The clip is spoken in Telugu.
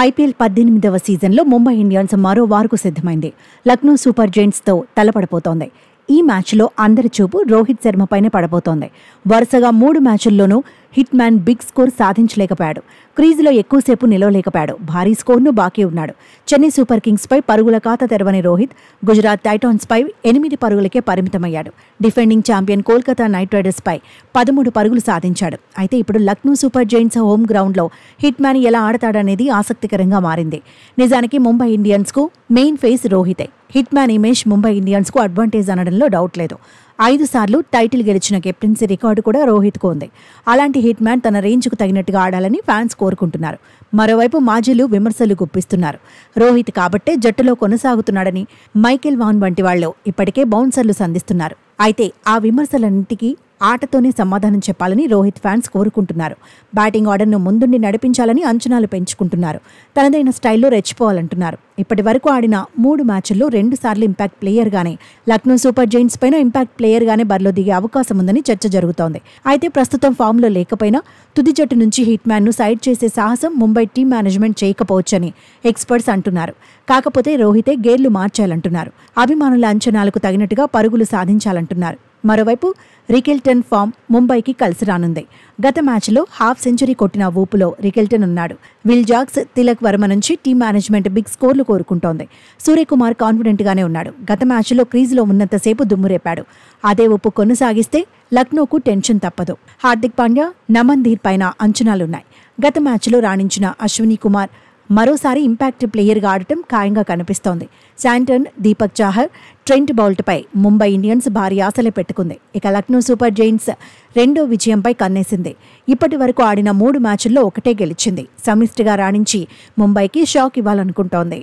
ఐపీఎల్ 18వ సీజన్లో ముంబై ఇండియన్స్ మరో వార్కు సిద్ధమైంది. లక్నో సూపర్ జెయింట్స్తో తలపడబోతోంది. ఈ మ్యాచ్లో అందరి చూపు రోహిత్ శర్మపైనే పడబోతోంది. వరుసగా 3 మ్యాచుల్లోనూ హిట్ మ్యాన్ బిగ్ స్కోర్ సాధించలేకపోయాడు. క్రీజులో ఎక్కువసేపు నిలవలేకపోయాడు. భారీ స్కోర్ను బాకీ ఉన్నాడు. చెన్నై సూపర్ కింగ్స్పై పరుగుల ఖాతా తెరవని రోహిత్ గుజరాత్ టైటాన్స్పై 8 పరుగులకే పరిమితమయ్యాడు. డిఫెండింగ్ ఛాంపియన్ కోల్కతా నైట్ రైడర్స్పై 13 పరుగులు సాధించాడు. అయితే ఇప్పుడు లక్నో సూపర్ జెయింట్స్ హోమ్ గ్రౌండ్లో హిట్ మ్యాన్ ఎలా ఆడతాడనేది ఆసక్తికరంగా మారింది. నిజానికి ముంబై ఇండియన్స్కు మెయిన్ ఫేస్ రోహితే. హిట్ మ్యాన్ ఇమేజ్ ముంబై ఇండియన్స్కు అడ్వాంటేజ్ అనడంలో డౌట్ లేదు. 5 సార్లు టైటిల్ గెలిచిన కెప్టెన్సీ రికార్డు కూడా రోహిత్కు ఉంది. అలాంటి హిట్ మ్యాన్ తన రేంజ్కు తగినట్టుగా ఆడాలని ఫ్యాన్స్ కోరుకుంటున్నారు. మరోవైపు మాజీలు విమర్శలు గుప్పిస్తున్నారు. రోహిత్ కాబట్టే జట్టులో కొనసాగుతున్నాడని మైకేల్ వాన్ వంటి వాళ్లు ఇప్పటికే బౌన్సర్లు సంధిస్తున్నారు. అయితే ఆ విమర్శలన్నింటికీ ఆటతోనే సమాధానం చెప్పాలని రోహిత్ ఫ్యాన్స్ కోరుకుంటున్నారు. బ్యాటింగ్ ఆర్డర్ను ముందుండి నడిపించాలని అంచనాలు పెంచుకుంటున్నారు. తనదైన స్టైల్లో రెచ్చిపోవాలంటున్నారు. ఇప్పటి వరకు ఆడిన 3 మ్యాచ్ల్లో 2 సార్లు ఇంపాక్ట్ ప్లేయర్గానే, లక్నో సూపర్ జెయింట్స్ పైన ఇంపాక్ట్ ప్లేయర్గానే బరిలో దిగే అవకాశం ఉందని చర్చ జరుగుతోంది. అయితే ప్రస్తుతం ఫామ్లో లేకపోయినా తుది జట్టు నుంచి హిట్ మ్యాన్ను సైడ్ చేసే సాహసం ముంబై టీం మేనేజ్మెంట్ చేయకపోవచ్చని ఎక్స్పర్ట్స్ అంటున్నారు. కాకపోతే రోహితే గేర్లు మార్చాలంటున్నారు. అభిమానుల అంచనాలకు తగినట్టుగా పరుగులు సాధించాలంటున్నారు. మరోవైపు రికెల్టన్ ఫామ్ ముంబైకి కలిసి రానుంది. గత మ్యాచ్లో హాఫ్ సెంచరీ కొట్టిన ఊపులో రికెల్టన్ ఉన్నాడు. విల్ జాక్స్, తిలక్ వర్మ నుంచి టీం మేనేజ్మెంట్ బిగ్ స్కోర్లు కోరుకుంటోంది. సూర్యకుమార్ కాన్ఫిడెంట్గానే ఉన్నాడు. గత మ్యాచ్లో క్రీజులో ఉన్నంతసేపు దుమ్మురేపాడు. అదే ఊపు కొనసాగిస్తే లక్నోకు టెన్షన్ తప్పదు. హార్దిక్ పాండ్యా, నమన్ ధీర్ పైన అంచనాలున్నాయి. గత మ్యాచ్లో రాణించిన అశ్విని కుమార్ మరోసారి ఇంపాక్ట్ ప్లేయర్గా ఆడటం ఖాయంగా కనిపిస్తోంది. శాంటన్, దీపక్ చాహర్, ట్రెంట్ బౌల్ట్పై ముంబై ఇండియన్స్ భారీ ఆశలే పెట్టుకుంది. ఇక లక్నో సూపర్ జెయింట్స్ 2వ విజయంపై కన్నేసింది. ఇప్పటి వరకు ఆడిన 3 మ్యాచుల్లో 1 గెలిచింది. సమిష్టిగా రాణించి ముంబైకి షాక్ ఇవ్వాలనుకుంటోంది.